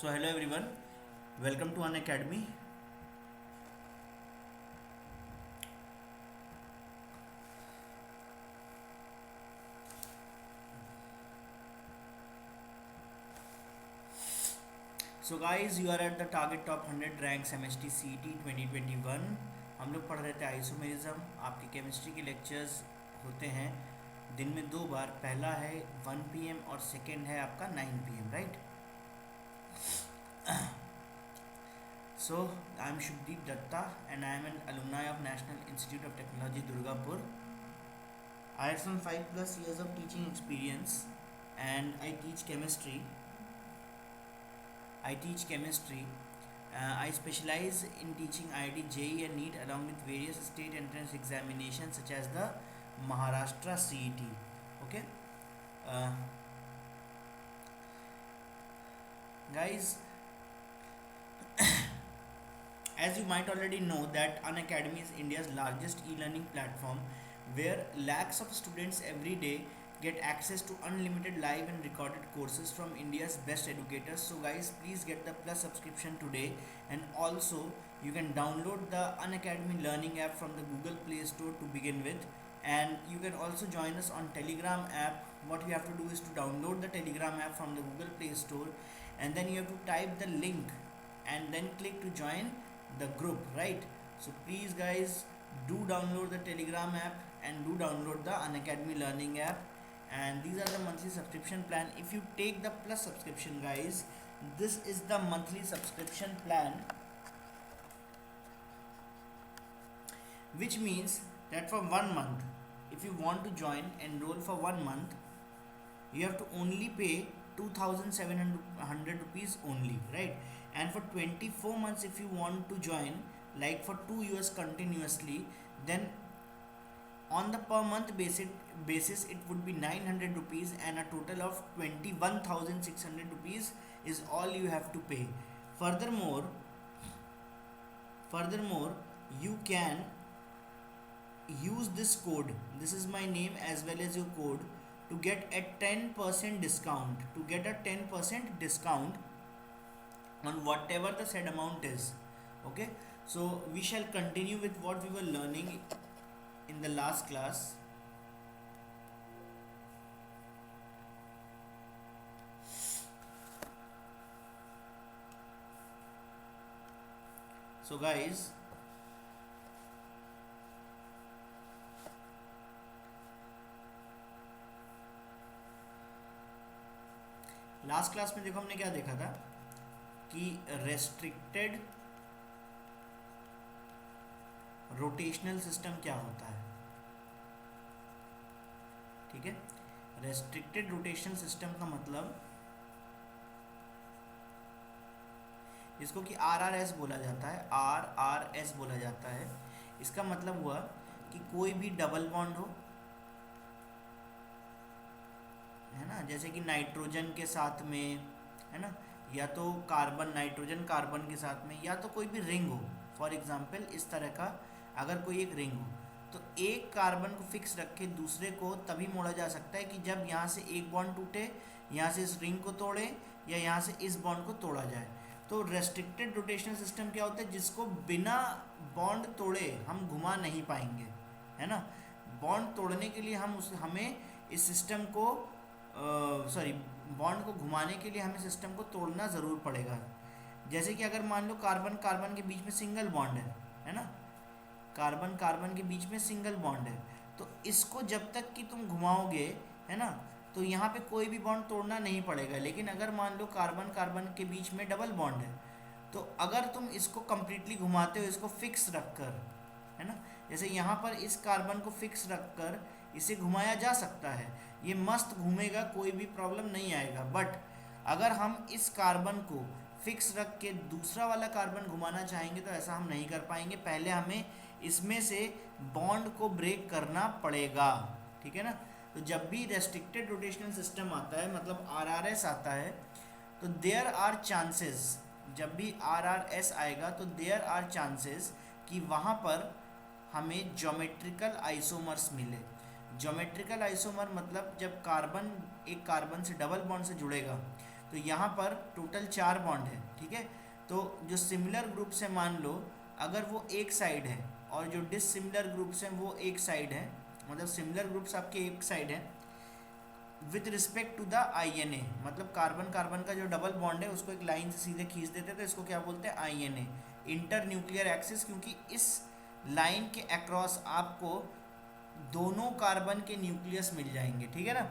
So hello everyone, welcome to An Academy. So guys, you are at the target top 100 ranks MHT CET 2021. हम लोग पढ़ रहे थे isomerism. आपके chemistry के लेक्चर्स होते हैं दिन में दो बार. पहला है 1 PM और सेकेंड है आपका 9 PM, right. So I am Shubdeep Datta and I am an alumni of National Institute of Technology Durgapur. I have some 5+ years of teaching experience and I teach chemistry. I specialize in teaching IIT, JEE and NEET along with various state entrance examinations such as the Maharashtra CET. Okay. Guys, as you might already know that Unacademy is India's largest e-learning platform where lakhs of students every day get access to unlimited live and recorded courses from India's best educators. So guys, please get the Plus subscription today, and also you can download the Unacademy learning app from the Google Play Store to begin with, and you can also join us on Telegram app. What you have to do is to download the Telegram app from the Google Play Store, and then you have to type the link and then click to join the group, right? So please guys, do download the Telegram app and do download the Unacademy learning app. And these are the monthly subscription plan. If you take the Plus subscription, guys, this is the monthly subscription plan, which means that for 1 month, if you want to join, enroll for 1 month, you have to only pay 2,700 rupees only, right? And for 24 months, if you want to join, like for 2 years continuously, then on the per month basis it would be 900 rupees, and a total of 21,600 rupees is all you have to pay. Furthermore, you can use this code, this is my name as well as your code, to get a 10% discount, on whatever the said amount is. Okay, so we shall continue with what we were learning in the last class. So guys, last class में देखो हमने क्या देखा था कि restricted rotational system क्या होता है. ठीक है, रेस्ट्रिक्टेड रोटेशनल सिस्टम का मतलब, इसको कि RRS बोला जाता है, RRS बोला जाता है. इसका मतलब हुआ कि कोई भी डबल बॉन्ड हो, है ना, जैसे कि नाइट्रोजन के साथ में, है ना, या तो कार्बन, नाइट्रोजन कार्बन के साथ में, या तो कोई भी रिंग हो. फॉर एग्जांपल इस तरह का अगर कोई एक रिंग हो, तो एक कार्बन को फिक्स रख के दूसरे को तभी मोड़ा जा सकता है कि जब यहाँ से एक बॉन्ड टूटे, यहाँ से इस रिंग को तोड़े, या यहाँ से इस बॉन्ड को तोड़ा जाए. तो रेस्ट्रिक्टेड रोटेशनल सिस्टम क्या होता है, जिसको बिना बॉन्ड तोड़े हम घुमा नहीं पाएंगे, है ना. बॉन्ड तोड़ने के लिए हमें इस सिस्टम को बॉन्ड को घुमाने के लिए हमें सिस्टम को तोड़ना ज़रूर पड़ेगा. जैसे कि अगर मान लो कार्बन कार्बन के बीच में सिंगल बॉन्ड है ना, कार्बन कार्बन के बीच में सिंगल बॉन्ड है, तो इसको जब तक कि तुम घुमाओगे, है ना, तो यहाँ पे कोई भी बॉन्ड तोड़ना नहीं पड़ेगा. लेकिन अगर मान लो कार्बन कार्बन के बीच में डबल बॉन्ड है, तो अगर तुम इसको कम्प्लीटली घुमाते हो, इसको फिक्स रख कर, है ना, जैसे यहाँ पर इस कार्बन को फिक्स रख कर इसे घुमाया जा सकता है, ये मस्त घूमेगा, कोई भी प्रॉब्लम नहीं आएगा. बट अगर हम इस कार्बन को फिक्स रख के दूसरा वाला कार्बन घुमाना चाहेंगे तो ऐसा हम नहीं कर पाएंगे. पहले हमें इसमें से बॉन्ड को ब्रेक करना पड़ेगा. ठीक है ना. तो जब भी रेस्ट्रिक्टेड रोटेशनल सिस्टम आता है, मतलब RRS आता है, तो देयर आर चांसेस, जब भी RRS आएगा तो देयर आर चांसेस कि वहाँ पर हमें ज्योमेट्रिकल आइसोमर्स मिले. ज्योमेट्रिकल आइसोमर मतलब जब कार्बन एक कार्बन से डबल बॉन्ड से जुड़ेगा, तो यहाँ पर टोटल 4 बॉन्ड है, ठीक है। तो जो सिमिलर ग्रुप्स है मान लो अगर वो एक साइड है और जो डिसिमिलर ग्रुप्स हैं वो एक साइड है, मतलब सिमिलर ग्रुप्स आपके एक साइड है with respect to the INA, मतलब कार्बन कार्बन का जो डबल बॉन्ड है उसको एक लाइन से सीधे खींच देते हैं तो इसको क्या बोलते हैं INA, इंटर न्यूक्लियर एक्सिस, क्योंकि इस लाइन के अक्रॉस आपको दोनों कार्बन के न्यूक्लियस मिल जाएंगे, ठीक है ना।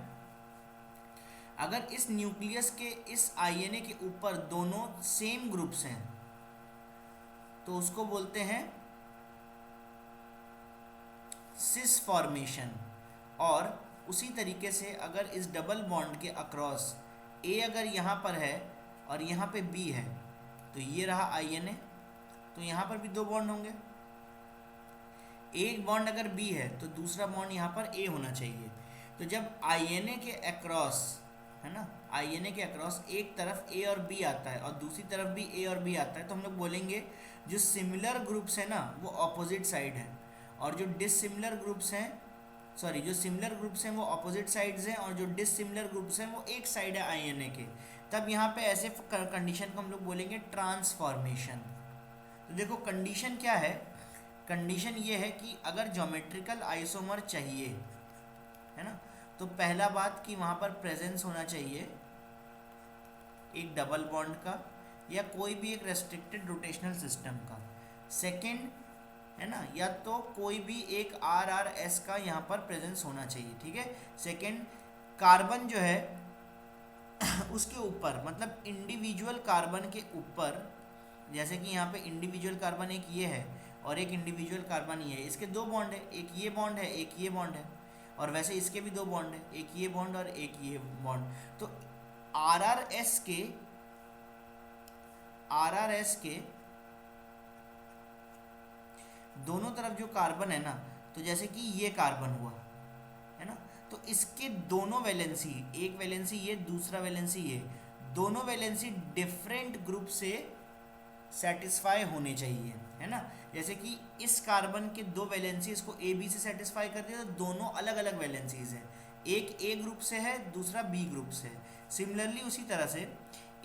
अगर इस न्यूक्लियस के इस INA के ऊपर दोनों सेम ग्रुप्स हैं तो उसको बोलते हैं सिस फॉर्मेशन। और उसी तरीके से अगर इस डबल बॉन्ड के अक्रॉस A अगर यहाँ पर है और यहाँ पे B है तो ये रहा INA, तो यहाँ पर भी 2 बॉन्ड होंगे। एक बॉन्ड अगर B है तो दूसरा बॉन्ड यहाँ पर A होना चाहिए। तो जब INA के अक्रॉस है ना, INA के अक्रॉस एक तरफ A और B आता है और दूसरी तरफ भी A और B आता है तो हम लोग बोलेंगे जो सिमिलर ग्रुप्स है ना वो ऑपोजिट साइड है और जो डिसिमिलर ग्रुप्स हैं जो सिमिलर ग्रुप्स हैं वो ऑपोजिट साइड्स हैं और जो डिसिमिलर ग्रुप्स हैं वो एक साइड है INA के। तब यहाँ पे ऐसे कंडीशन को हम लोग बोलेंगे ट्रांसफॉर्मेशन। तो देखो कंडीशन क्या है, कंडीशन ये है कि अगर ज्योमेट्रिकल आइसोमर चाहिए है ना तो पहला बात कि वहाँ पर प्रेजेंस होना चाहिए एक डबल बॉन्ड का या कोई भी एक रेस्ट्रिक्टेड रोटेशनल सिस्टम का। सेकंड है ना, या तो कोई भी एक RRS का यहाँ पर प्रेजेंस होना चाहिए, ठीक है। सेकंड, कार्बन जो है उसके ऊपर मतलब इंडिविजुअल कार्बन के ऊपर, जैसे कि यहाँ पे इंडिविजुअल कार्बन एक ये है और एक इंडिविजुअल कार्बन ये है, इसके 2 बॉन्ड है, एक ये बॉन्ड है एक ये बॉन्ड है, और वैसे इसके भी 2 बॉन्ड है, एक ये बॉन्ड और एक ये बॉन्ड। तो RRS के दोनों तरफ जो कार्बन है ना, तो जैसे कि ये कार्बन हुआ है ना, तो इसके दोनों वैलेंसी, एक वैलेंसी ये दूसरा वैलेंसी ये, दोनों वैलेंसी डिफरेंट ग्रुप से सेटिस्फाई होने चाहिए है ना। जैसे कि इस कार्बन के 2 वैलेंसीज को A B से सेटिस्फाई कर दिया तो दोनों अलग अलग वैलेंसीज हैं, एक A ग्रुप से है दूसरा B ग्रुप से है। सिमिलरली उसी तरह से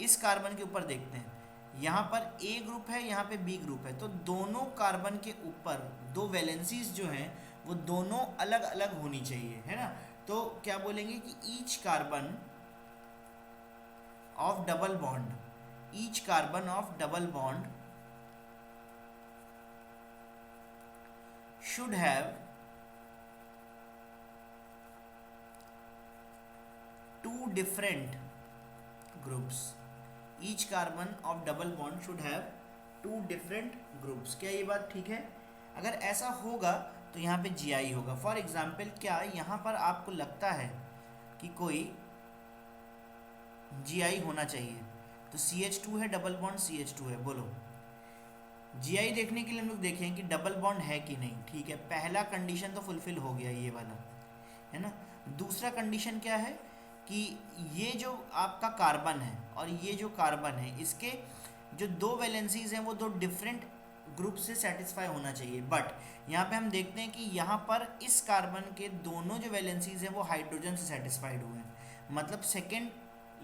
इस कार्बन के ऊपर देखते हैं, यहाँ पर A ग्रुप है यहाँ पे B ग्रुप है, तो दोनों कार्बन के ऊपर 2 वैलेंसीज जो हैं वो दोनों अलग अलग होनी चाहिए है ना। तो क्या बोलेंगे कि each carbon of double bond should have 2 different groups. Each carbon of double bond should have 2 different groups. क्या ये बात ठीक है? अगर ऐसा होगा तो यहाँ पे GI होगा। फॉर एग्जाम्पल क्या यहाँ पर आपको लगता है कि कोई GI होना चाहिए, तो CH2 है डबल बॉन्ड CH2 है, बोलो GI देखने के लिए हम लोग देखें कि डबल बॉन्ड है कि नहीं, ठीक है। पहला कंडीशन तो फुलफिल हो गया ये वाला है ना। दूसरा कंडीशन क्या है कि ये जो आपका कार्बन है और ये जो कार्बन है इसके जो 2 वैलेंसीज हैं वो 2 डिफरेंट ग्रुप से सेटिस्फाई होना चाहिए। बट यहाँ पे हम देखते हैं कि यहाँ पर इस कार्बन के दोनों जो वैलेंसीज हैं वो हाइड्रोजन से सेटिस्फाइड हुए हैं, मतलब सेकेंड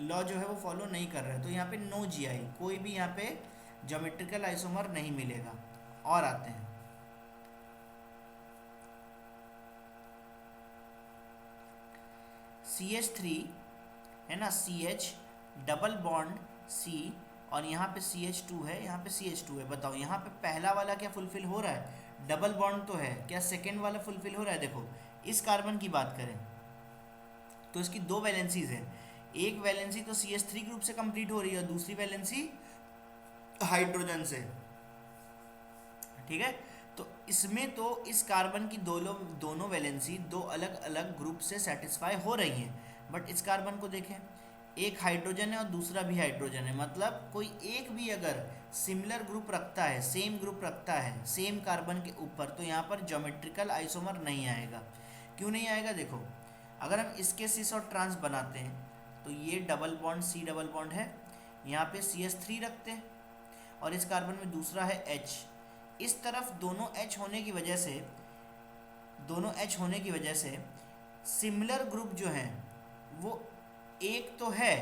लॉ जो है वो फॉलो नहीं कर रहा है, तो यहाँ पे नो GI, कोई भी यहाँ पे ज्योमेट्रिकल आइसोमर नहीं मिलेगा। और आते हैं CH3 है ना, CH डबल बॉन्ड C और यहाँ पे CH2 है, यहाँ पे CH2 है। बताओ यहाँ पे पहला वाला क्या फुलफिल हो रहा है, डबल बॉन्ड तो है, क्या सेकेंड वाला फुलफिल हो रहा है? देखो इस कार्बन की बात करें तो इसकी 2 वैलेंसीज है, एक वैलेंसी तो CH3 ग्रुप से कंप्लीट हो रही है और दूसरी वैलेंसी हाइड्रोजन से, ठीक है। तो इसमें तो इस कार्बन की दोनों वैलेंसी 2 अलग अलग ग्रुप से सेटिस्फाई हो रही हैं, बट इस कार्बन को देखें एक हाइड्रोजन है और दूसरा भी हाइड्रोजन है, मतलब कोई एक भी अगर सिमिलर ग्रुप रखता है, सेम ग्रुप रखता है सेम कार्बन के ऊपर, तो यहाँ पर ज्योमेट्रिकल आइसोमर नहीं आएगा। क्यों नहीं आएगा? देखो अगर हम इसके सिस और ट्रांस बनाते हैं तो ये double bond C double bond है, यहाँ पे CH3 रखते हैं और इस कार्बन में दूसरा है H। इस तरफ दोनों H होने की वजह से सिमिलर ग्रुप जो हैं वो एक तो है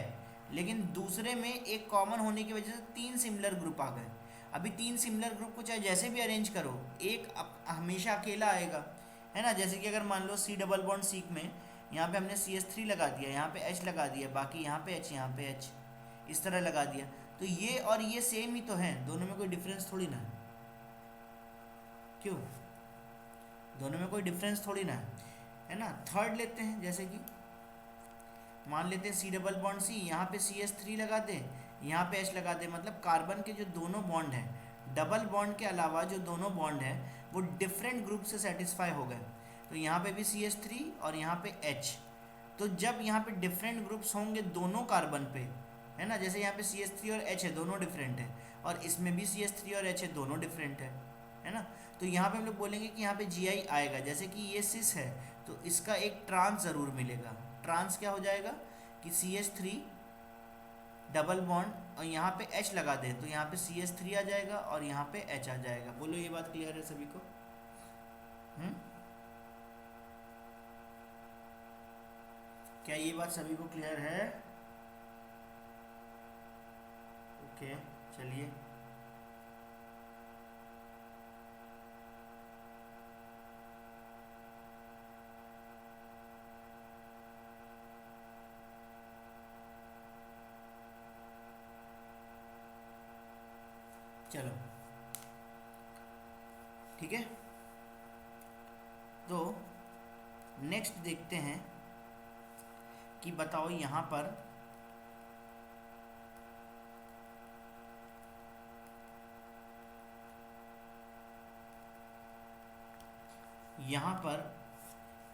लेकिन दूसरे में एक कॉमन होने की वजह से 3 सिमिलर ग्रुप आ गए। अभी 3 सिमिलर ग्रुप को चाहे जैसे भी अरेंज करो, एक हमेशा अकेला आएगा, है ना। जैसे कि अगर मान लो सी डबल बॉन्ड सीक में यहाँ पे हमने CH3 लगा दिया, यहाँ पे H लगा दिया, बाकी यहाँ पे H, यहाँ पे H, इस तरह लगा दिया, तो ये और ये सेम ही तो हैं, दोनों में कोई डिफरेंस थोड़ी ना है। क्यों? दोनों में कोई डिफरेंस थोड़ी ना है ना। थर्ड लेते हैं, जैसे कि मान लेते हैं सी डबल बॉन्ड सी, यहाँ पे CH3 लगा दें, यहाँ पे H लगा दें, मतलब कार्बन के जो दोनों बॉन्ड हैं, डबल बॉन्ड के अलावा जो दोनों बॉन्ड हैं वो डिफरेंट ग्रुप से सेटिस्फाई हो गए। तो यहाँ पे भी CH3 और यहाँ पे H। तो जब यहाँ पे डिफरेंट ग्रुप्स होंगे दोनों कार्बन पे, है ना, जैसे यहाँ पे CH3 और H है, दोनों डिफरेंट है, और इसमें भी CH3 और H है, दोनों डिफरेंट है ना। तो यहाँ पे हम लोग बोलेंगे कि यहाँ पे Gi आएगा। जैसे कि ये सिस है तो इसका एक ट्रांस ज़रूर मिलेगा। ट्रांस क्या हो जाएगा कि CH3 डबल बॉन्ड और यहाँ पे H लगा दे तो यहाँ पे CH3 आ जाएगा और यहाँ पे H आ जाएगा। बोलो ये बात क्लियर है सभी को? क्या ये बात सभी को क्लियर है? ओके, चलिए। चलो ठीक है, तो नेक्स्ट देखते हैं कि बताओ यहाँ पर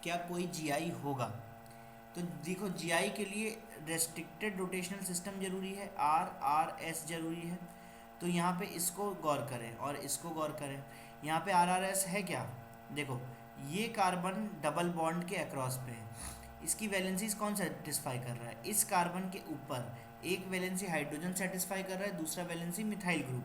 क्या कोई GI होगा। तो देखो GI के लिए रेस्ट्रिक्टेड रोटेशनल सिस्टम जरूरी है, RRS जरूरी है। तो यहाँ पे इसको गौर करें और इसको गौर करें। यहाँ पे RRS है क्या? देखो ये कार्बन डबल बॉन्ड के अक्रॉस पे है, इसकी वैलेंसीज कौन सेटिस्फाई कर रहा है? इस कार्बन के ऊपर एक वैलेंसी हाइड्रोजन सेटिस्फाई कर रहा है, दूसरा वैलेंसी मिथाइल ग्रुप,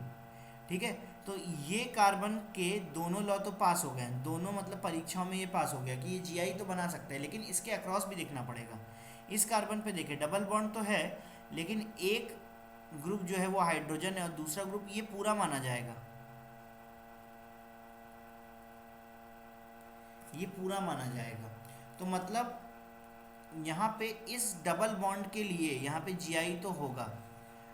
ठीक है। तो ये कार्बन के दोनों लॉ तो पास हो गए हैं, दोनों मतलब परीक्षाओं में ये पास हो गया कि ये GI तो बना सकता है, लेकिन इसके अक्रॉस भी देखना पड़ेगा। इस कार्बन पे देखिए डबल बॉन्ड तो है, लेकिन एक ग्रुप जो है वो हाइड्रोजन है और दूसरा ग्रुप ये पूरा माना जाएगा, ये पूरा माना जाएगा। तो मतलब यहाँ पे इस डबल बॉन्ड के लिए यहाँ पे GI तो होगा।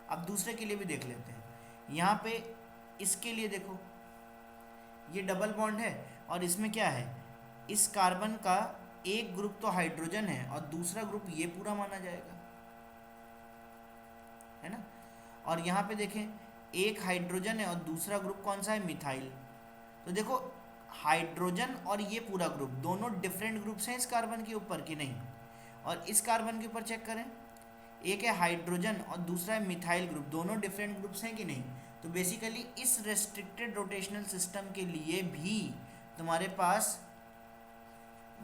अब दूसरे के लिए भी देख लेते हैं। यहाँ पे इसके लिए देखो ये डबल बॉन्ड है और इसमें क्या है, इस कार्बन का एक ग्रुप तो हाइड्रोजन है और दूसरा ग्रुप ये पूरा माना जाएगा, है ना। और यहाँ पे देखें एक हाइड्रोजन है और दूसरा ग्रुप कौन सा है? मिथाइल। तो देखो हाइड्रोजन और ये पूरा ग्रुप दोनों डिफरेंट ग्रुप्स हैं इस कार्बन के ऊपर कि नहीं? और इस कार्बन के ऊपर चेक करें, एक है हाइड्रोजन और दूसरा है मिथाइल ग्रुप, दोनों डिफरेंट ग्रुप्स हैं कि नहीं? तो बेसिकली इस रेस्ट्रिक्टेड रोटेशनल सिस्टम के लिए भी तुम्हारे पास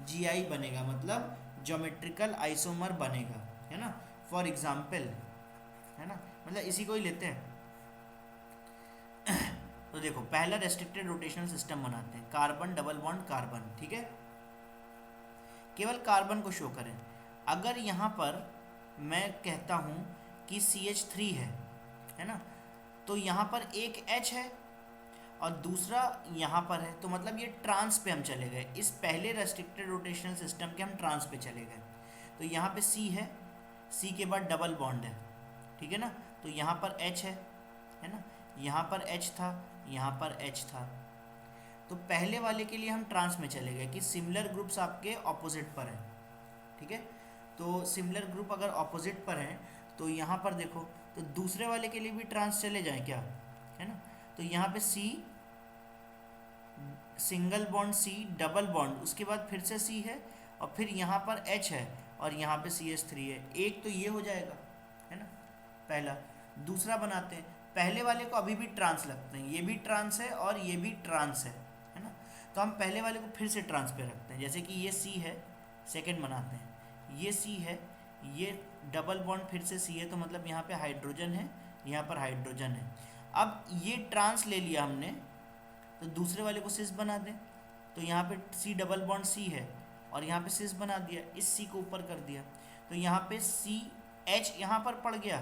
GI बनेगा, मतलब ज्योमेट्रिकल आइसोमर बनेगा, है ना। फॉर एग्जाम्पल, है ना, मतलब इसी को ही लेते हैं। तो देखो पहला रेस्ट्रिक्टेड रोटेशनल सिस्टम बनाते हैं, कार्बन डबल बॉन्ड कार्बन, ठीक है। केवल कार्बन को शो करें। अगर यहाँ पर मैं कहता हूँ कि CH3 है ना, तो यहाँ पर एक H है और दूसरा यहाँ पर है, तो मतलब ये ट्रांस पे हम चले गए। इस पहले रेस्ट्रिक्टेड रोटेशनल सिस्टम के हम ट्रांस पे चले गए। तो यहाँ पे C है, C के बाद डबल बॉन्ड है, ठीक है ना। तो यहाँ पर H है ना, यहाँ पर H था, यहाँ पर H था। तो पहले वाले के लिए हम ट्रांस में चले गए कि सिमिलर ग्रुप्स आपके ऑपोजिट पर हैं, ठीक है। तो सिमिलर ग्रुप अगर ऑपोजिट पर हैं तो यहाँ पर देखो, तो दूसरे वाले के लिए भी ट्रांस चले जाएं क्या, है ना। तो यहाँ पे C single bond C double bond, उसके बाद फिर से C है और फिर यहाँ पर H है और यहाँ पे CH3 है। एक तो ये हो जाएगा, है ना, पहला। दूसरा बनाते हैं, पहले वाले को अभी भी ट्रांस लगते हैं, ये भी ट्रांस है और ये भी ट्रांस है ना। तो हम पहले वाले को फिर से ट्रांस पे रखते हैं, जैसे कि ये C है, सेकंड बनाते हैं, ये C है, ये डबल बॉन्ड फिर से C है, तो मतलब यहाँ पे हाइड्रोजन है, यहाँ पर हाइड्रोजन है। अब ये ट्रांस ले लिया हमने, तो दूसरे वाले को सिस बना दें। तो यहाँ पे C डबल बॉन्ड C है और यहाँ पे सिस बना दिया, इस C को ऊपर कर दिया। तो यहाँ पे C H यहाँ पर पड़ गया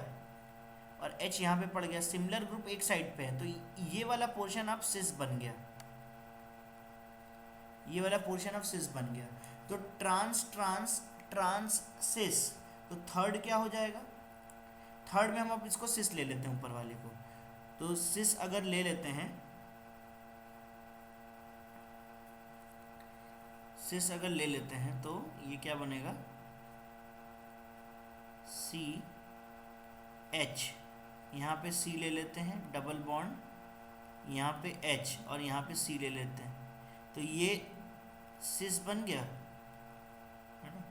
और H यहाँ पे पड़ गया, सिमिलर ग्रुप एक साइड पे है, तो ये वाला पोर्शन अब सिस बन गया, ये वाला पोर्शन ऑफ सिस बन गया। तो ट्रांस ट्रांस ट्रांस सिस, तो थर्ड क्या हो जाएगा, थर्ड में हम अब इसको सिस ले लेते हैं ऊपर वाले को, तो सिस अगर ले लेते हैं, सिस अगर ले लेते हैं तो ये क्या बनेगा, सी एच, यहाँ पे सी ले लेते हैं डबल बॉन्ड, यहाँ पे एच और यहाँ पे सी ले लेते हैं, तो ये सिस बन गया, है ना,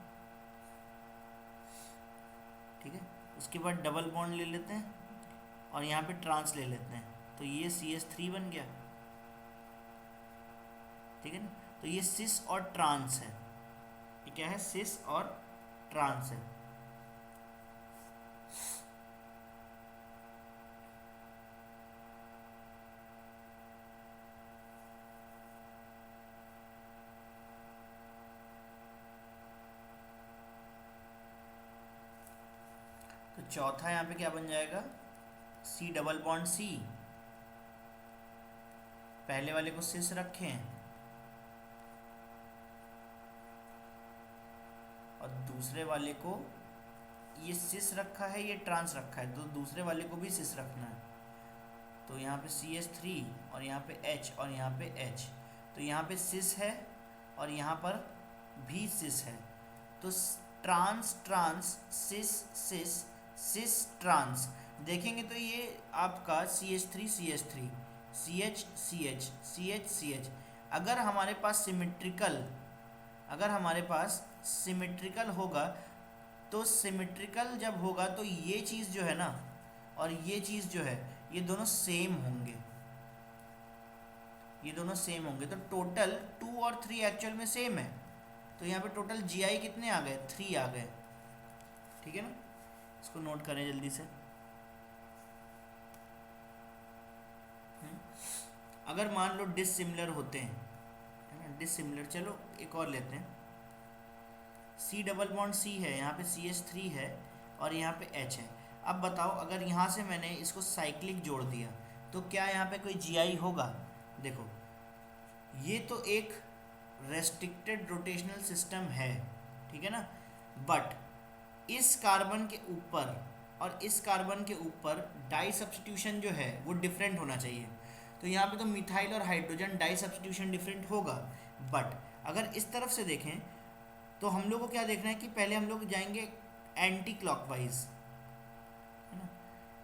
ठीक है। उसके बाद डबल बॉन्ड ले लेते हैं और यहाँ पे ट्रांस ले लेते हैं, तो ये CH3 बन गया, ठीक है ना। तो ये सिस और ट्रांस है, ये क्या है, सिस और ट्रांस है। तो चौथा यहाँ पे क्या बन जाएगा, सी डबल बॉन्ड सी, पहले वाले को सिस रखें और दूसरे वाले को, ये सिस रखा है, ये ट्रांस रखा है, तो दूसरे वाले को भी सिस रखना है, तो यहाँ पे CH3 और यहाँ पे H और यहाँ पे H, तो यहाँ पे सिस है और यहाँ पर भी सिस है, तो ट्रांस ट्रांस सिस सिस सिस ट्रांस, देखेंगे तो ये आपका CH3 CH3 CH CH CH CH, अगर हमारे पास सिमेट्रिकल होगा, तो सिमेट्रिकल जब होगा तो ये चीज़ जो है ना और ये चीज़ जो है, ये दोनों सेम होंगे, ये दोनों सेम होंगे, तो टोटल 2 और 3 एक्चुअल में सेम है, तो यहाँ पे टोटल GI कितने आ गए, 3 आ गए, ठीक है ना। इसको नोट करें जल्दी से। अगर मान लो डिसिमिलर होते हैं, है ना, डिसिमिलर, चलो एक और लेते हैं, सी डबल बॉन्ड सी है, यहाँ पे CH3 है और यहाँ पे H है। अब बताओ अगर यहाँ से मैंने इसको साइक्लिक जोड़ दिया तो क्या यहाँ पे कोई GI होगा, देखो ये तो एक रेस्ट्रिक्टेड रोटेशनल सिस्टम है, ठीक है ना, बट इस कार्बन के ऊपर और इस कार्बन के ऊपर डाई सब्स्टिट्यूशन जो है वो डिफरेंट होना चाहिए, तो यहाँ पे तो मिथाइल और हाइड्रोजन डाई सब्स्टिट्यूशन डिफरेंट होगा, बट अगर इस तरफ से देखें तो हम लोग को क्या देखना है कि पहले हम लोग जाएंगे एंटी क्लॉकवाइज, है ना,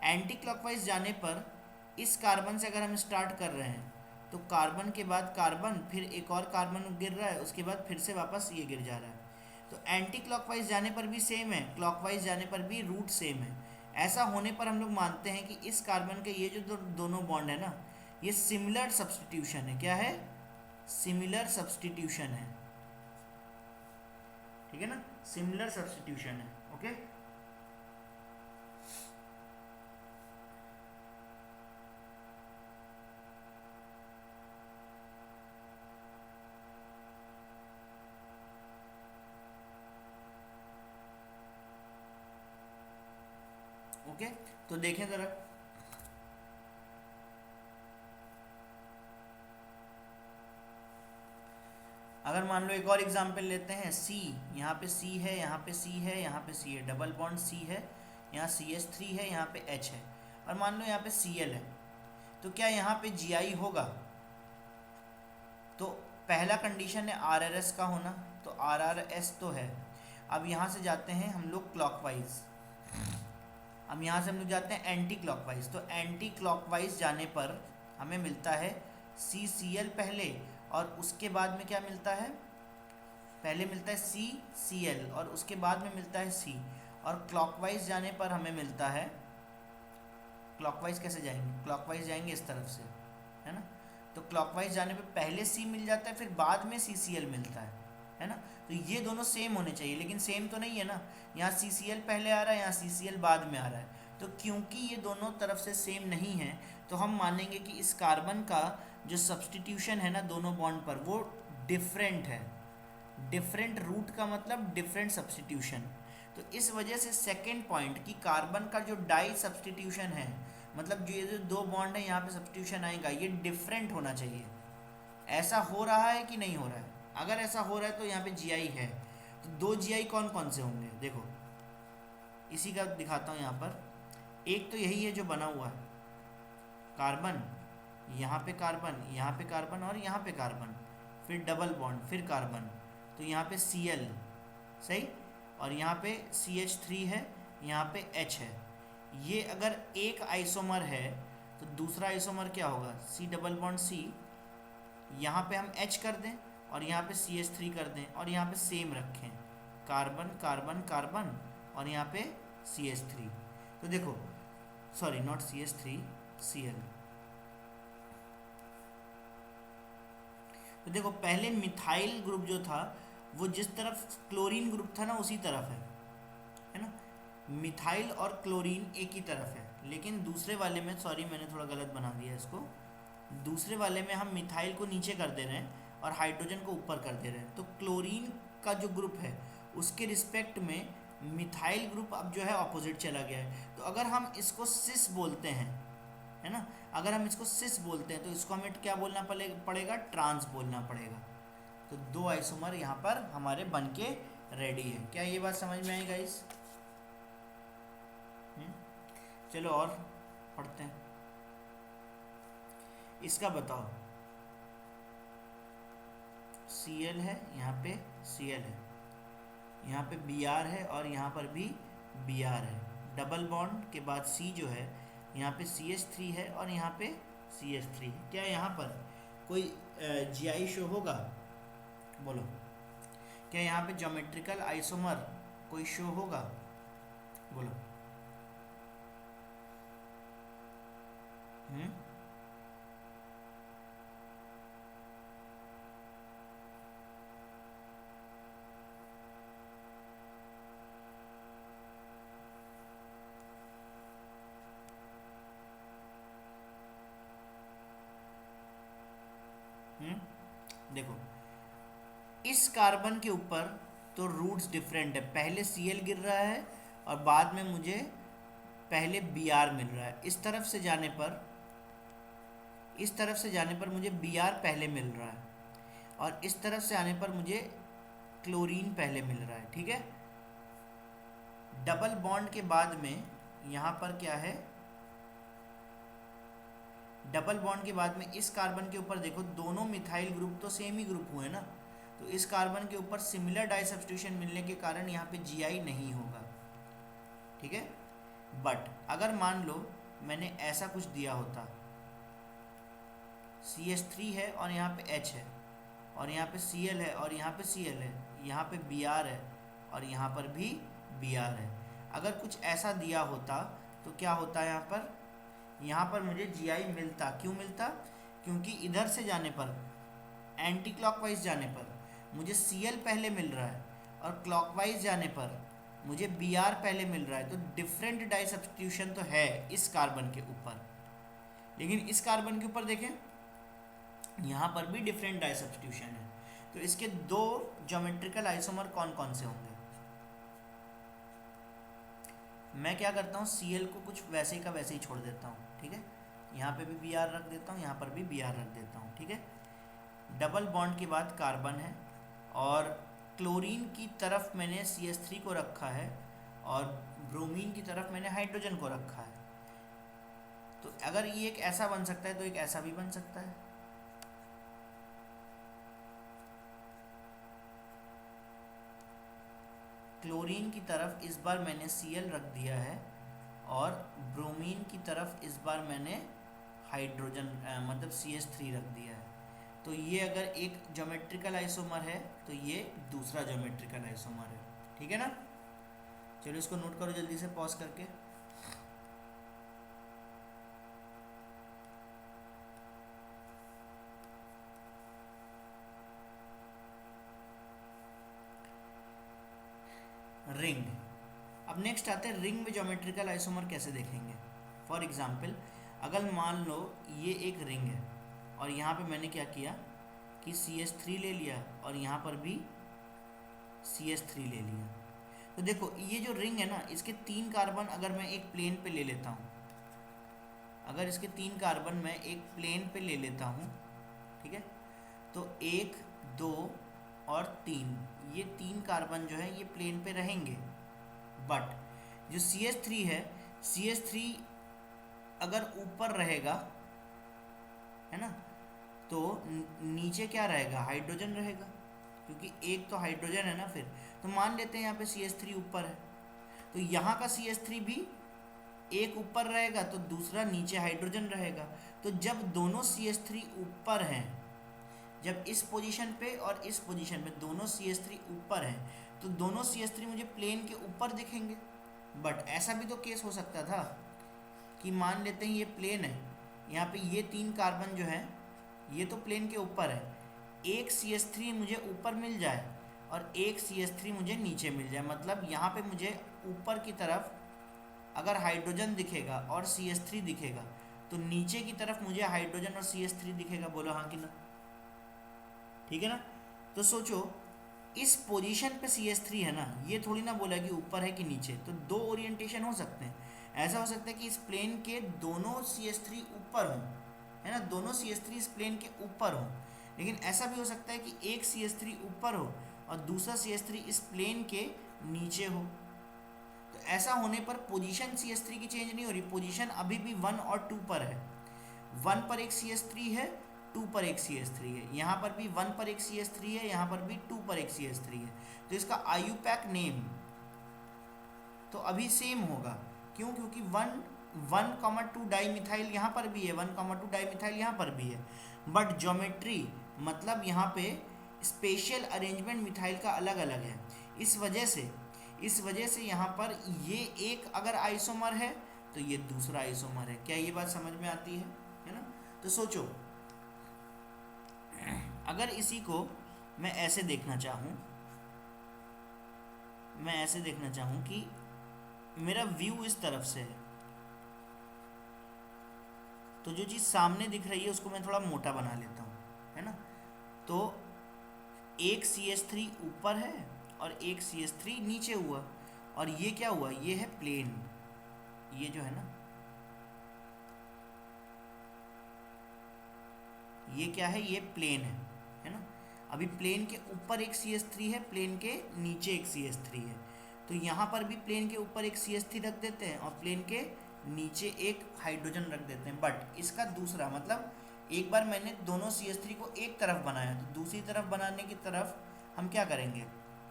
एंटी क्लॉकवाइज जाने पर इस कार्बन से अगर हम स्टार्ट कर रहे हैं तो कार्बन के बाद कार्बन, फिर एक और कार्बन गिर रहा है, उसके बाद फिर से वापस ये गिर जा रहा है, तो एंटी क्लॉकवाइज जाने पर भी सेम है, क्लॉकवाइज जाने पर भी रूट सेम है। ऐसा होने पर हम लोग मानते हैं कि इस कार्बन के ये जो दोनों बॉन्ड है ना, ये सिमिलर सब्स्टिट्यूशन है, क्या है, सिमिलर सब्स्टिट्यूशन है, ठीक है ना, सिमिलर सब्स्टिट्यूशन है, ओके। ओके, तो देखें जरा, अगर मान लो एक और एग्जांपल लेते हैं, C, यहाँ पे C है, यहाँ पे C है, यहाँ पे C है, डबल बॉन्ड C है, यहाँ CH3 है, यहाँ पे H है, और मान लो यहाँ पे Cl है, तो क्या यहाँ पे GI होगा, तो पहला कंडीशन है RRS का होना, तो RRS तो है। अब यहाँ से जाते हैं हम लोग क्लॉकवाइज, अब यहाँ से हम लोग जाते हैं एंटी क्लॉकवाइज, तो एंटी क्लॉकवाइज जाने पर हमें मिलता है CCl पहले, और उसके बाद में क्या मिलता है, पहले मिलता है CCl और उसके बाद में मिलता है C, और क्लॉकवाइज जाने पर हमें मिलता है, क्लॉकवाइज कैसे जाएंगे, क्लॉकवाइज जाएंगे इस तरफ से, है ना, तो क्लॉकवाइज जाने पे पहले C मिल जाता है, फिर बाद में CCl मिलता है ना, तो ये दोनों सेम होने चाहिए, लेकिन सेम तो नहीं है ना, यहाँ CCl पहले आ रहा है, यहाँ CCl बाद में आ रहा है, तो क्योंकि ये दोनों तरफ से सेम नहीं है तो हम मानेंगे कि इस कार्बन का जो सब्स्टिट्यूशन है ना दोनों बॉन्ड पर, वो डिफरेंट है, डिफरेंट रूट का मतलब डिफरेंट सब्स्टिट्यूशन, तो इस वजह से सेकेंड पॉइंट कि कार्बन का जो डाई सब्सटीट्यूशन है, मतलब जो ये जो दो बॉन्ड है यहाँ पे सब्सटीट्यूशन आएगा, ये डिफरेंट होना चाहिए। ऐसा हो रहा है कि नहीं हो रहा है? अगर ऐसा हो रहा है तो यहाँ पे जी है। तो दो जी कौन कौन से होंगे, देखो इसी का दिखाता हूँ यहाँ पर। एक तो यही है जो बना हुआ है, कार्बन, यहाँ पे कार्बन, यहाँ पे कार्बन और यहाँ पे कार्बन, फिर डबल बॉन्ड, फिर कार्बन, तो यहाँ पे Cl, सही, और यहाँ पे CH3 है, यहाँ पे H है। ये अगर एक आइसोमर है तो दूसरा आइसोमर क्या होगा, C डबल बॉन्ड C, यहाँ पे हम H कर दें और यहाँ पे CH3 कर दें और यहाँ पे सेम रखें, कार्बन कार्बन कार्बन और यहाँ पे CH3। तो देखो, सॉरी नॉट CH3, Cl। तो देखो पहले मिथाइल ग्रुप जो था वो जिस तरफ क्लोरीन ग्रुप था ना उसी तरफ है ना, मिथाइल और क्लोरीन एक ही तरफ है। लेकिन दूसरे वाले में, सॉरी मैंने थोड़ा गलत बना दिया इसको, दूसरे वाले में हम मिथाइल को नीचे कर दे रहे हैं और हाइड्रोजन को ऊपर कर दे रहे हैं। तो क्लोरीन का जो ग्रुप है उसके रिस्पेक्ट में मिथाइल ग्रुप अब जो है ऑपोजिट चला गया है। तो अगर हम इसको सिस बोलते हैं, है ना, अगर हम इसको सिस बोलते हैं तो इसको हमें क्या बोलना पड़ेगा, ट्रांस बोलना पड़ेगा। तो दो आइसोमर यहाँ पर हमारे बन के रेडी है। क्या ये बात समझ में आई गाइस? चलो और पढ़ते हैं। इसका बताओ, Cl है, यहाँ पे Cl है, यहाँ पे Br है और यहाँ पर भी Br है। डबल बॉन्ड के बाद C जो है, यहाँ पे CH3 है और यहाँ पे CH3 है। क्या यहाँ पर कोई GI शो होगा? बोलो, क्या यहाँ पे ज्योमेट्रिकल आइसोमर कोई शो होगा? बोलो। देखो इस कार्बन के ऊपर तो रूट्स डिफरेंट है, पहले Cl गिर रहा है और बाद में मुझे पहले Br मिल रहा है। इस तरफ से जाने पर मुझे Br पहले मिल रहा है और इस तरफ से आने पर मुझे क्लोरीन पहले मिल रहा है, ठीक है। डबल बॉन्ड के बाद में यहाँ पर क्या है, डबल बॉन्ड के बाद में इस कार्बन के ऊपर देखो, दोनों मिथाइल ग्रुप तो सेम ही ग्रुप हुए ना, तो इस कार्बन के ऊपर सिमिलर डाई सब्स्टिट्यूशन मिलने के कारण यहाँ पे GI नहीं होगा, ठीक है। बट अगर मान लो मैंने ऐसा कुछ दिया होता, CH3 है और यहाँ पे H है और यहाँ पे Cl है और यहाँ पे Cl है, यहाँ पे Br है और यहाँ पर भी Br है। अगर कुछ ऐसा दिया होता तो क्या होता है, यहाँ पर मुझे GI मिलता। क्यों मिलता? क्योंकि इधर से जाने पर, एंटी क्लॉकवाइज जाने पर मुझे Cl पहले मिल रहा है और क्लॉकवाइज जाने पर मुझे Br पहले मिल रहा है। तो डिफरेंट डाई सब्स्टिट्यूशन तो है इस कार्बन के ऊपर, लेकिन इस कार्बन के ऊपर देखें यहाँ पर भी डिफरेंट डाई सब्स्टिट्यूशन है। तो इसके दो ज्योमेट्रिकल आइसोमर कौन कौन से होंगे? मैं क्या करता हूँ, Cl को कुछ वैसे ही का वैसे ही छोड़ देता हूँ, ठीक है। यहाँ पे भी Br रख देता हूँ, यहाँ पर भी Br रख देता हूँ, ठीक है। डबल बॉन्ड के बाद कार्बन है और क्लोरीन की तरफ मैंने CH3 को रखा है और ब्रोमीन की तरफ मैंने हाइड्रोजन को रखा है। तो अगर ये एक ऐसा बन सकता है तो एक ऐसा भी बन सकता है। क्लोरीन की तरफ इस बार मैंने Cl रख दिया है और ब्रोमीन की तरफ इस बार मैंने हाइड्रोजन मतलब CH3 रख दिया है। तो ये अगर एक ज्योमेट्रिकल आइसोमर है तो ये दूसरा ज्योमेट्रिकल आइसोमर है, ठीक है ना। चलो इसको नोट करो जल्दी से पॉज करके। रिंग। अब नेक्स्ट आते हैं रिंग में ज्योमेट्रिकल आइसोमर कैसे देखेंगे। फॉर एग्जांपल अगर मान लो ये एक रिंग है और यहाँ पे मैंने क्या किया कि CH3 ले लिया और यहाँ पर भी CH3 ले लिया। तो देखो ये जो रिंग है ना, इसके 3 कार्बन अगर मैं एक प्लेन पे ले लेता हूँ, अगर इसके 3 कार्बन मैं एक प्लेन पे ले लेता हूँ, ठीक है, तो 1 2 और 3, ये 3 कार्बन जो है ये प्लेन पे रहेंगे। बट जो CH3 है, CH3 अगर ऊपर रहेगा, है ना, तो नीचे क्या रहेगा, हाइड्रोजन रहेगा, क्योंकि एक तो हाइड्रोजन है ना। फिर तो मान लेते हैं यहाँ पे CH3 ऊपर है, तो यहाँ का CH3 भी एक ऊपर रहेगा तो दूसरा नीचे हाइड्रोजन रहेगा। तो जब दोनों CH3 ऊपर हैं, जब इस पोजीशन पे और इस पोजीशन पे दोनों CH3 ऊपर हैं, तो दोनों CH3 मुझे प्लेन के ऊपर दिखेंगे। बट ऐसा भी तो केस हो सकता था कि मान लेते हैं ये प्लेन है, यहाँ पे ये 3 कार्बन जो है ये तो प्लेन के ऊपर है, एक CH3 मुझे ऊपर मिल जाए और एक CH3 मुझे नीचे मिल जाए। मतलब यहाँ पे मुझे ऊपर की तरफ अगर हाइड्रोजन दिखेगा और CH3 दिखेगा, तो नीचे की तरफ मुझे हाइड्रोजन और CH3 दिखेगा। बोलो हाँ कि ना, ठीक है ना। तो सोचो इस पोजीशन पे CH3 है ना, ये थोड़ी ना बोला कि ऊपर है कि नीचे। तो दो ओरिएंटेशन हो सकते हैं। ऐसा हो सकता है कि इस प्लेन के दोनों CH3 ऊपर हों, है ना, दोनों CH3 इस प्लेन के ऊपर हों। लेकिन ऐसा भी हो सकता है कि एक CH3 ऊपर हो और दूसरा CH3 इस प्लेन के नीचे हो। तो ऐसा होने पर पोजीशन CH3 की चेंज नहीं हो रही, पोजीशन अभी भी 1 और 2 पर है। 1 पर एक CH3 है, 2 पर एक CH3 है, यहाँ पर भी 1 पर एक CH3 है, यहाँ पर भी 2 पर एक CH3 है। तो इसका IUPAC नेम तो अभी सेम होगा। क्यों? क्योंकि 1,2 डाई मिथाइल यहाँ पर भी है, 1,2 डाई मिथाइल यहाँ पर भी है। बट ज्योमेट्री मतलब यहाँ पे स्पेशल अरेंजमेंट मिथाइल का अलग अलग है। इस वजह से यहाँ पर ये एक अगर आइसोमर है तो ये दूसरा आइसोमर है। क्या ये बात समझ में आती है ना। तो सोचो अगर इसी को मैं ऐसे देखना चाहूँ कि मेरा व्यू इस तरफ से है, तो जो चीज़ सामने दिख रही है उसको मैं थोड़ा मोटा बना लेता हूँ, है ना। तो एक CH3 ऊपर है और एक CH3 नीचे हुआ, और ये क्या हुआ, ये है प्लेन, ये जो है ना, ये क्या है, ये प्लेन है ना। अभी प्लेन के ऊपर एक CH3 है, प्लेन के नीचे एक CH3 है। तो यहाँ पर भी प्लेन के ऊपर एक CH3 रख देते हैं और प्लेन के नीचे एक हाइड्रोजन रख देते हैं। बट इसका दूसरा मतलब एक बार मैंने दोनों CH3 को एक तरफ बनाया, तो दूसरी तरफ बनाने की तरफ हम क्या करेंगे,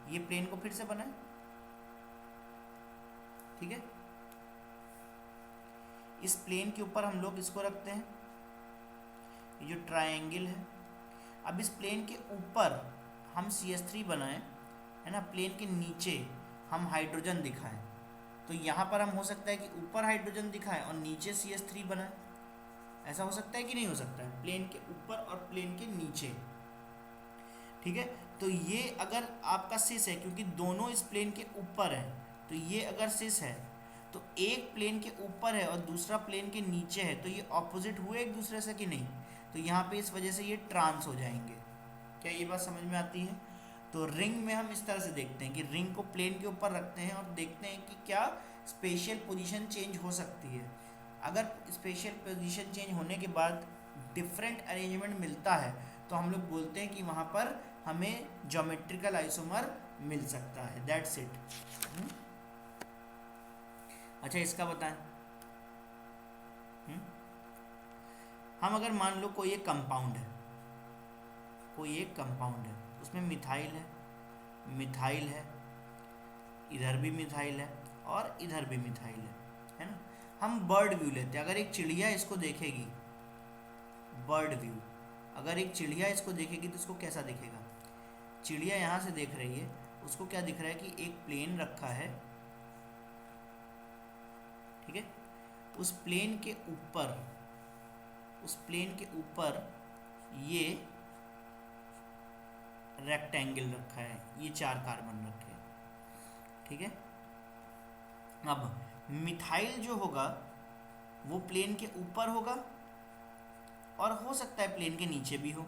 ये प्लेन को फिर से बनाएं, ठीक है। इस प्लेन के ऊपर हम लोग इसको रखते हैं, ये जो ट्रायंगल है। अब इस प्लेन के ऊपर हम CH3 बनाएं, है ना, प्लेन के नीचे हम हाइड्रोजन दिखाएं। तो यहाँ पर हम हो सकता है कि ऊपर हाइड्रोजन दिखाएं और नीचे CH3 बनाएं। ऐसा हो सकता है कि नहीं हो सकता है, प्लेन के ऊपर और प्लेन के नीचे, ठीक है। तो ये अगर आपका सिस है, क्योंकि दोनों इस प्लेन के ऊपर है, तो ये अगर सिस है तो एक प्लेन के ऊपर है और दूसरा प्लेन के नीचे है, तो ये ऑपोजिट हुए एक दूसरे से कि नहीं। तो यहाँ पे इस वजह से ये ट्रांस हो जाएंगे। क्या ये बात समझ में आती है। तो रिंग में हम इस तरह से देखते हैं कि रिंग को प्लेन के ऊपर रखते हैं और देखते हैं कि क्या स्पेशल पोजीशन चेंज हो सकती है। अगर स्पेशल पोजीशन चेंज होने के बाद डिफरेंट अरेंजमेंट मिलता है तो हम लोग बोलते हैं कि वहाँ पर हमें ज्योमेट्रिकल आइसोमर मिल सकता है। That's it. अच्छा इसका बताएं, हम अगर मान लो कोई एक कंपाउंड है, उसमें मिथाइल है, इधर भी मिथाइल है और इधर भी मिथाइल है ना। हम बर्ड व्यू लेते हैं। अगर एक चिड़िया इसको देखेगी, बर्ड व्यू, अगर एक चिड़िया इसको देखेगी तो उसको कैसा दिखेगा। चिड़िया यहाँ से देख रही है, उसको क्या दिख रहा है कि एक प्लेन रखा है, ठीक है। उस प्लेन के ऊपर ये रेक्टेंगल रखा है, ये 4 कार्बन रखे हैं, ठीक है। अब मिथाइल जो होगा वो प्लेन के ऊपर होगा और हो सकता है प्लेन के नीचे भी हो।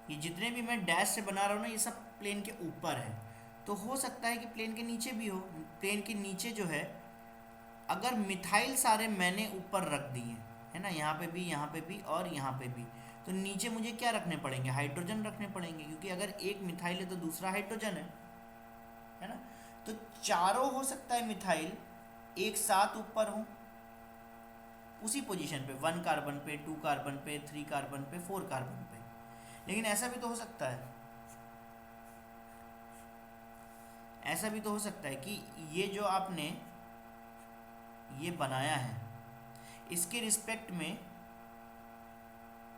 ये जितने भी मैं डैश से बना रहा हूँ ना, ये सब प्लेन के ऊपर है। तो हो सकता है कि प्लेन के नीचे भी हो। प्लेन के नीचे जो है, अगर मिथाइल सारे मैंने ऊपर रख दिए है ना, यहाँ पे भी, यहाँ पे भी और यहाँ पे भी, तो नीचे मुझे क्या रखने पड़ेंगे? हाइड्रोजन रखने पड़ेंगे, क्योंकि अगर एक मिथाइल है तो दूसरा हाइड्रोजन है ना। तो चारों हो सकता है मिथाइल एक साथ ऊपर हो उसी पोजीशन पे, 1 कार्बन पे, 2 कार्बन पे, 3 कार्बन पे, 4 कार्बन पे। लेकिन ऐसा भी तो हो सकता है, ऐसा भी तो हो सकता है कि ये जो आपने ये बनाया है, इसके रिस्पेक्ट में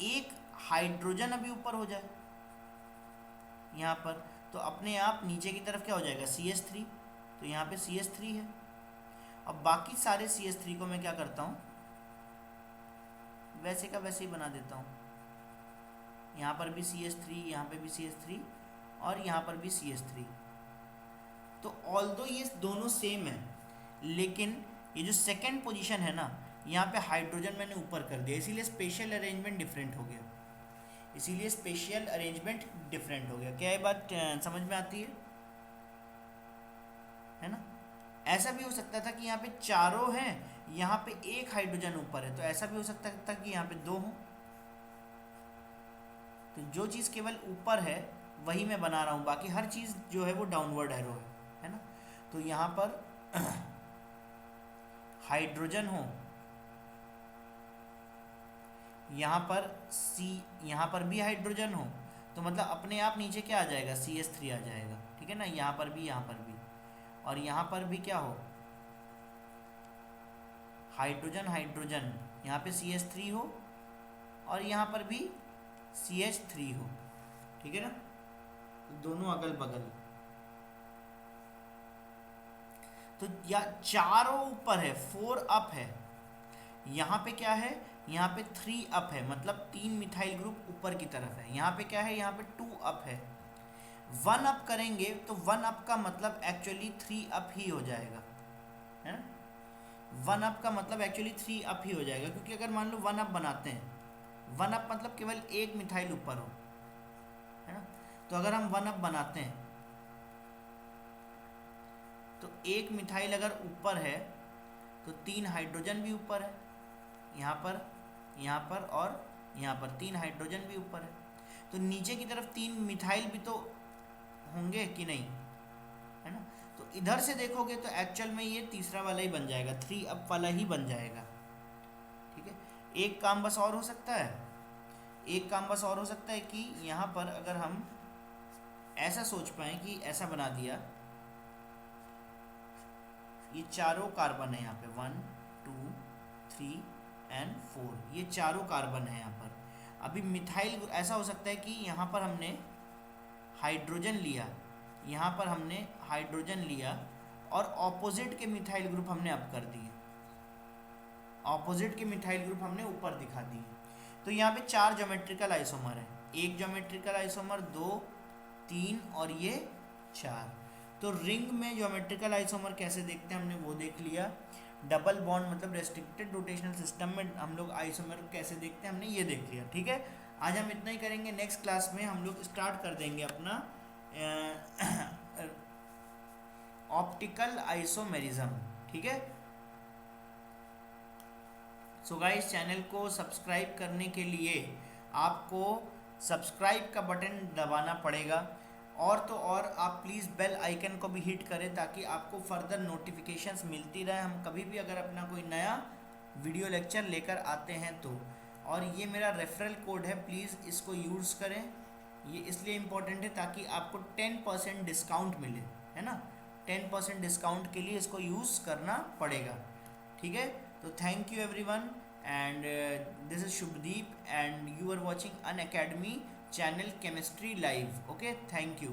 एक हाइड्रोजन अभी ऊपर हो जाए यहाँ पर, तो अपने आप नीचे की तरफ क्या हो जाएगा? CH3। तो यहाँ पे CH3 है। अब बाकी सारे CH3 को मैं क्या करता हूँ, वैसे का वैसे ही बना देता हूँ। यहाँ पर भी CH3, यहाँ पे भी CH3 और यहाँ पर भी CH3। तो ऑल्दो ये दोनों सेम है, लेकिन ये जो सेकंड पोजीशन है ना, यहाँ पे हाइड्रोजन मैंने ऊपर कर दिया, इसीलिए स्पेशल अरेंजमेंट डिफरेंट हो गया। इसीलिए स्पेशल अरेंजमेंट डिफरेंट हो गया। क्या ये बात समझ में आती है ना? ऐसा भी हो सकता था कि यहाँ पे चारों हैं, यहाँ पे एक हाइड्रोजन ऊपर है, तो ऐसा भी हो सकता था कि यहाँ पे 2 हों। तो जो चीज़ केवल ऊपर है वही मैं बना रहा हूँ, बाकी हर चीज़ जो है वो डाउनवर्ड एरो है ना। तो यहाँ पर हाइड्रोजन हो, यहाँ पर यहाँ पर भी हाइड्रोजन हो, तो मतलब अपने आप नीचे क्या आ जाएगा? CH3 आ जाएगा, ठीक है ना। यहाँ पर भी, यहाँ पर भी, और यहाँ पर भी क्या हो? हाइड्रोजन हाइड्रोजन, यहाँ पे CH3 हो और यहाँ पर भी CH3 हो, ठीक है ना। दोनों अगल बगल, तो या चारों ऊपर है, 4 अप है। यहाँ पे क्या है? यहाँ पे 3 अप है, मतलब 3 मिथाइल ग्रुप ऊपर की तरफ है। यहाँ पे क्या है? यहाँ पे 2 अप है। 1 अप करेंगे तो 1 अप का मतलब एक्चुअली 3 अप ही हो जाएगा, है ना। 1 अप का मतलब एक्चुअली 3 अप ही हो जाएगा, क्योंकि अगर मान लो 1 अप बनाते हैं, 1 अप मतलब केवल एक मिथाइल ऊपर हो, है ना। तो अगर हम 1 अप बनाते हैं तो एक मिथाइल अगर ऊपर है तो 3 हाइड्रोजन भी ऊपर है, यहाँ पर, यहाँ पर और यहाँ पर 3 हाइड्रोजन भी ऊपर है। तो नीचे की तरफ 3 मिथाइल भी तो होंगे कि नहीं, है ना। तो इधर से देखोगे तो एक्चुअल में ये तीसरा वाला ही बन जाएगा, 3 अप वाला ही बन जाएगा, ठीक है। एक काम बस और हो सकता है, एक काम बस और हो सकता है कि यहाँ पर अगर हम ऐसा सोच पाए कि ऐसा बना दिया, ये चारों कार्बन है यहाँ पे, 1 2 3 एंड 4, ये चारों कार्बन है यहाँ पर। अभी मिथाइल ऐसा हो सकता है कि यहाँ पर हमने हाइड्रोजन लिया, यहाँ पर हमने हाइड्रोजन लिया और ऑपोजिट के मिथाइल ग्रुप हमने अप कर दिए, ऑपोजिट के मिथाइल ग्रुप हमने ऊपर दिखा दिए। तो यहाँ पे 4 ज्योमेट्रिकल आइसोमर है, एक ज्योमेट्रिकल आइसोमर, 2 3 और ये 4। तो रिंग में ज्योमेट्रिकल आइसोमर कैसे देखते हैं हमने वो देख लिया। डबल बॉन्ड मतलब रेस्ट्रिक्टेड रोटेशनल सिस्टम में हम लोग आइसोमर कैसे देखते हैं हमने ये देख लिया, ठीक है। आज हम इतना ही करेंगे, नेक्स्ट क्लास में हम लोग स्टार्ट कर देंगे अपना ऑप्टिकल आइसोमेरिज्म, ठीक है। सो गाइस, चैनल को सब्सक्राइब करने के लिए आपको सब्सक्राइब का बटन दबाना पड़ेगा, और तो और आप प्लीज़ बेल आइकन को भी हिट करें ताकि आपको फर्दर नोटिफिकेशंस मिलती रहे, हम कभी भी अगर अपना कोई नया वीडियो लेक्चर लेकर आते हैं तो। और ये मेरा रेफरल कोड है, प्लीज़ इसको यूज़ करें, ये इसलिए इम्पोर्टेंट है ताकि आपको 10% डिस्काउंट मिले, है ना। 10% डिस्काउंट के लिए इसको यूज़ करना पड़ेगा, ठीक है। तो thank you everyone, and this is Shubhdeep and you are watching Unacademy channel chemistry live. Okay, thank you.